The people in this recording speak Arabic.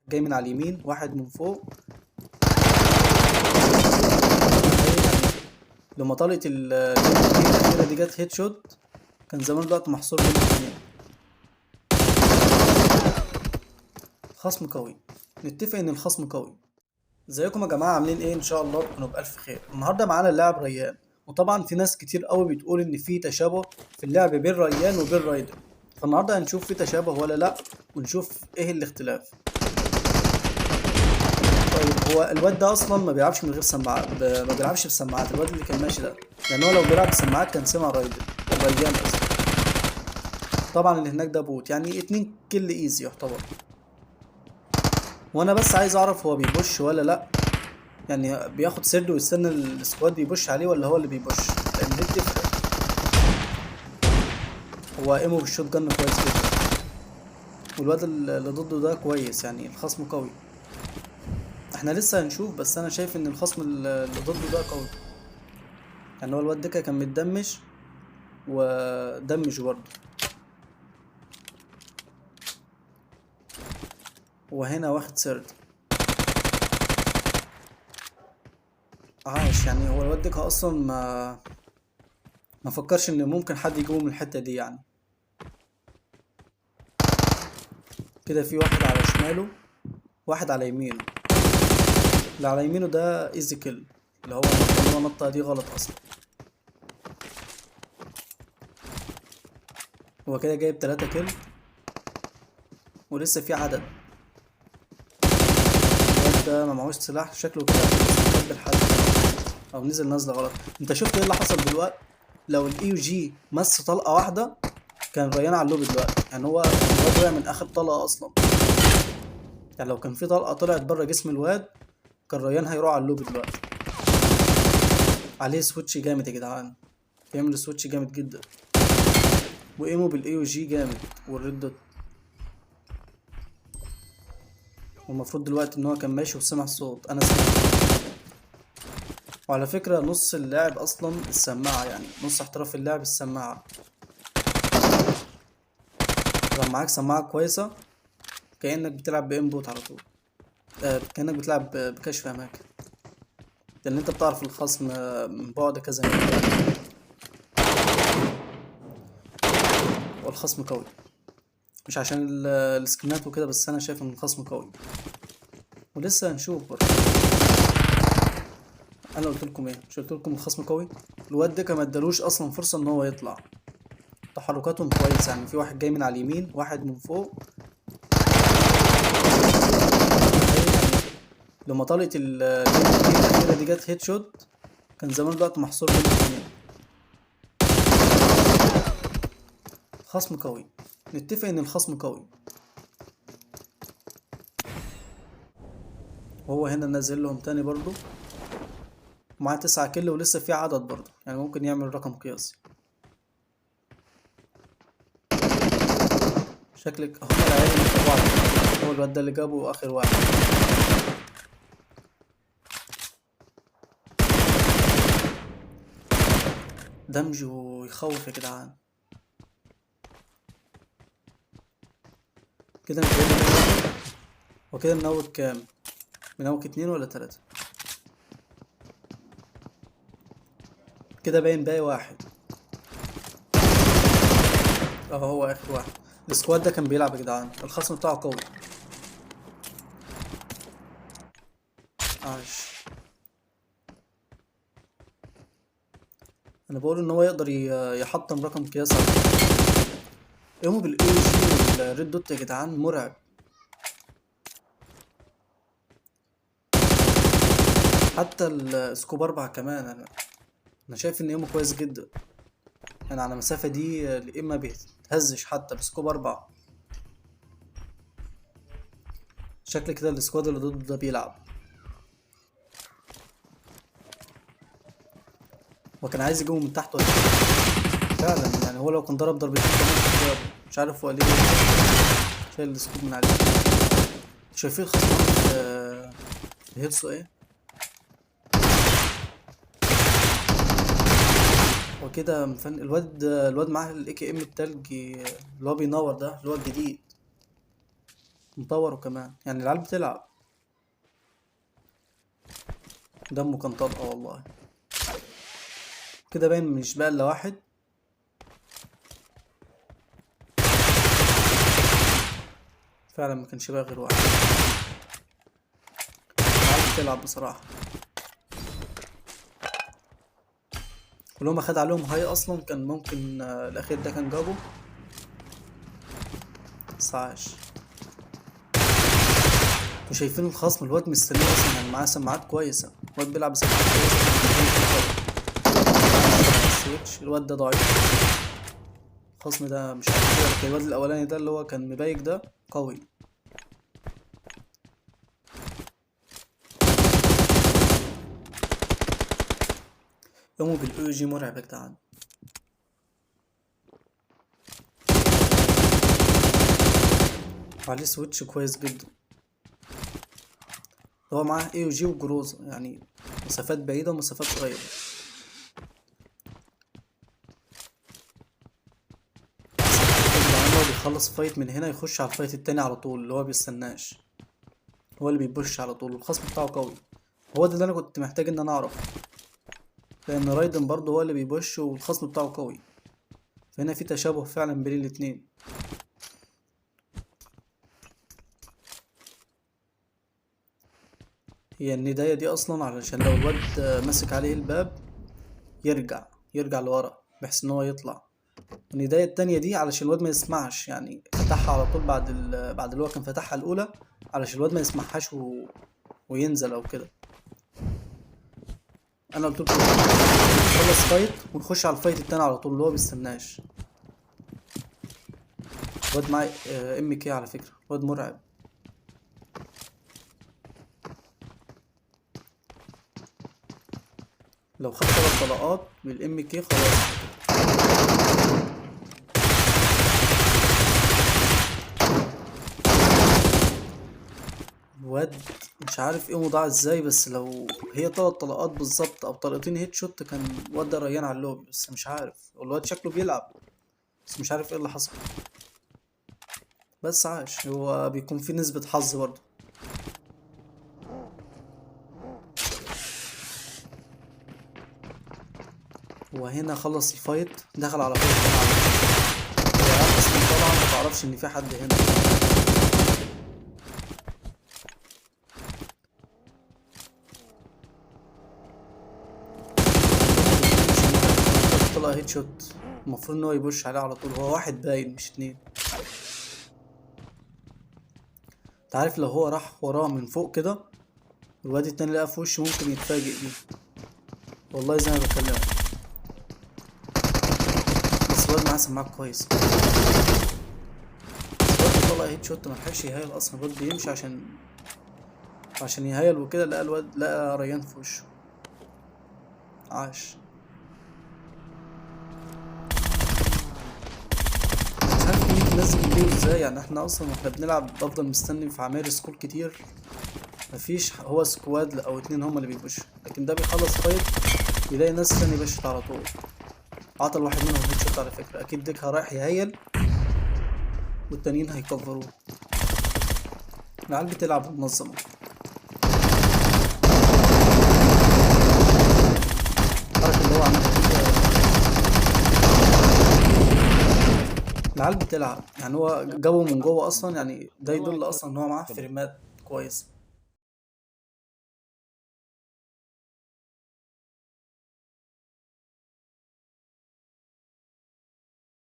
جاي من على اليمين، واحد من فوق. لما طلقت الأخيرة دي جت هيد شوت، كان زمان دلوقتي محصور بين الاتنين. خصم قوي، نتفق ان الخصم قوي. ازيكم يا جماعة، عاملين ايه؟ ان شاء الله تكونوا بألف خير. النهاردة معانا اللاعب ريان، وطبعا في ناس كتير قوي بتقول ان في تشابه في اللعب بين ريان وبين رايدر. فالنهاردة هنشوف في تشابه ولا لا، ونشوف ايه الاختلاف. طيب، هو الواد ده اصلا ما بيلعبش من غير سماعات، ما بيلعبش بسماعات. الواد اللي كان ماشي ده، يعني هو لو بيلعب بسماعات كان سمع رايدر، ريان قصدي. طبعا اللي هناك ده بوت، يعني 2 كيل ايزي يعتبر. وانا بس عايز اعرف هو بيبوش ولا لا، يعني بياخد سرد ويستنى السكواد بيبوش عليه ولا هو اللي بيبوش، لان دي بتفرق. هو ايمو بالشوت جن كويس جدا، والواد اللي ضده ده كويس، يعني الخصم قوي. احنا لسه هنشوف، بس انا شايف ان الخصم اللي ضده ده قوي. يعني هو الواد ده كان متدمج ودمج برضه. وهنا واخد سرد، عاش. يعني هو الواد ده اصلا ما فكرش ان ممكن حد يجيبه من الحتة دي يعني. كده في واحد على شماله، واحد على يمينه. اللي على يمينه ده ايزي كيل، اللي هو النطة اللي هو نطة دي غلط اصلا. هو كده جايب 3 كيل، ولسه في عدد. الواد ده ما معهوش سلاح شكله كده، استخبى الحد او نزل نزلة غلط. انت شفت ايه اللي حصل دلوقتي؟ لو الاي يو جي مس طلقة واحدة كان ريان على اللوبي دلوقتي. يعني هو الواد وقع من اخر طلقة اصلا. يعني لو كان في طلقة طلعت بره جسم الواد كان ريان هيروح على اللوبي دلوقتي. عليه سويتش جامد يا جدعان، بيعمل سويتش جامد جدا. وايمو بالاي يو جي جامد، والريد دوت. والمفروض دلوقتي ان هو كان ماشي وسمع صوت، انا سمعت. وعلى فكرة نص اللعب اصلا السماعة، يعني نص احتراف اللعب السماعة. لو معاك سماعة كويسة كأنك بتلعب بانبوت على طول. كأنك بتلعب بكشف اماكن، لان انت بتعرف الخصم من بعد كذا متر. والخصم قوي، مش عشان السكنات وكده، بس انا شايف ان الخصم قوي. ولسه هنشوف برضه. انا قلت لكم ايه؟ مش قلت لكم الخصم قوي؟ الواد ده ما ادالوش اصلا فرصة ان هو يطلع. تحركاتهم كويس، يعني في واحد جاي من على اليمين، واحد من فوق. لما طلقت الأخيرة دي جت هيد شوت، كان زمان دلوقتي محصور بين الاتنين. خصم قوي، نتفق ان الخصم قوي. وهو هنا نازل لهم تاني برضو، ومعاه 9 كيل، ولسه في عدد برضو، يعني ممكن يعمل رقم قياسي. شكلك هم العيال اللي جابوه على فكرة. هو الواد ده اللي جابه آخر واحد. دمج ويخوف يا جدعان. كده متهيألي هو كده منوك كام؟ منوك 2 ولا 3؟ كده باين باقي واحد. اه هو آخر واحد. السكواد ده كان بيلعب يا جدعان، الخصم بتاعه قوي. عاش. انا بقول ان هو يقدر يحطم رقم قياسي على فكرة. يومه بالاي جي والريد دوت يا جدعان مرعب. حتى السكوب 4 كمان، انا شايف ان يومه كويس جدا. يعني على المسافة دي الام ما بيتهزش حتى بسكوب 4. شكل كده السكواد اللي ضده ده بيلعب. هو كان عايز يجيبه من تحت ولا إيه؟ فعلا، يعني هو لو كان ضرب ضربتين كمان كان جابه. مش عارف هو ليه شايل السكوب من عليه. شايفين الخصمان في هيلسو ايه؟ هو كده الواد معاه الاي كي ام التلجي اللي هو بينور ده، اللي هو الجديد. مطور كمان، يعني العيال بتلعب. دمه كان طلقة والله. كده باين مش بقى الا واحد. فعلا ما كانش بقى غير واحد. العيال بتلعب بصراحة. ولو ما خد عليهم هاي اصلا كان ممكن الاخير ده كان جابه. بس عاش. وشايفين الخصم الواد مستنيه اصلا، يعني معاه سماعات كويسة، الواد بيلعب بسماعات كويسة. السويتش الواد ده ضعيف. الخصم ده مش عارف، لكن الواد الاولاني ده اللي هو كان مبايك ده قوي. يومه بالاو جي مرعب يا جدعان. وعليه سويتش كويس جدا. هو معاه اي جي وجروزة، يعني مسافات بعيدة ومسافات قريبة. هو بيخلص فايت من هنا يخش على الفايت التاني على طول، اللي هو بيستناش، هو اللي بيبوش على طول، والخصم بتاعه قوي. هو ده اللي انا كنت محتاج ان انا اعرفه، لان رايدن برضه هو اللي بيبوش والخصم بتاعه قوي. فهنا في تشابه فعلا بين الاتنين. هي النداية دي اصلا علشان لو الواد ماسك عليه الباب يرجع لورا بحيث ان هو يطلع. النداية التانية دي علشان الواد ما يسمعش، يعني فتحها على طول بعد اللي هو كان فتحها الأولى، علشان الواد ما يسمعهاش وينزل أو كده. أنا قلت لكم نخلص فايت ونخش على الفايت التاني على طول اللي هو بيستناش. الواد معايا ام كي على فكرة، الواد مرعب. لو خد 3 طلقات بالام كي خلاص. الواد مش عارف ايه مضاع ازاي، بس لو هي 3 طلقات بالظبط او طلقتين هيد شوت كان الواد ده ريان على اللوبي، بس مش عارف الواد شكله بيلعب، بس مش عارف ايه اللي حصل. بس عاش، هو بيكون في نسبة حظ برضه. وهنا خلص الفايت دخل على فايت تاني على طول. العيال اصلا طبعا ما تعرفش ان في حد هنا. طلع هيد شوت، المفروض ان هو يبوش عليه على طول، هو واحد باين مش اتنين. انت عارف لو هو راح وراه من فوق كده الواد التاني لقى في وشه ممكن يتفاجئ بيه، والله زي ما بكلمك. بس الواد معاه سماعة كويس. بس الواد طلع هيد شوت ملحقش يهايل اصلا، الواد بيمشي عشان يهايل وكده، لقى ريان في وشه. عاش. مش عارف مين بينزل الليل ازاي، يعني احنا اصلا واحنا بنلعب بفضل مستني في عماير سكول كتير، مفيش هو سكواد او اتنين هما اللي بيبوشوا، لكن ده بيخلص فايت يلاقي ناس تاني بشت على طول. عطل واحد منهم هيد شوت على فكرة، اكيد ديكها رايح يهيل والتانيين هيكفروه. العيال بتلعب منظمة. الحركة اللي هو عملها دي العيال بتلعب، يعني هو جابه من جوه اصلا، يعني ده يدل اصلا ان هو معاه فريمات كويس.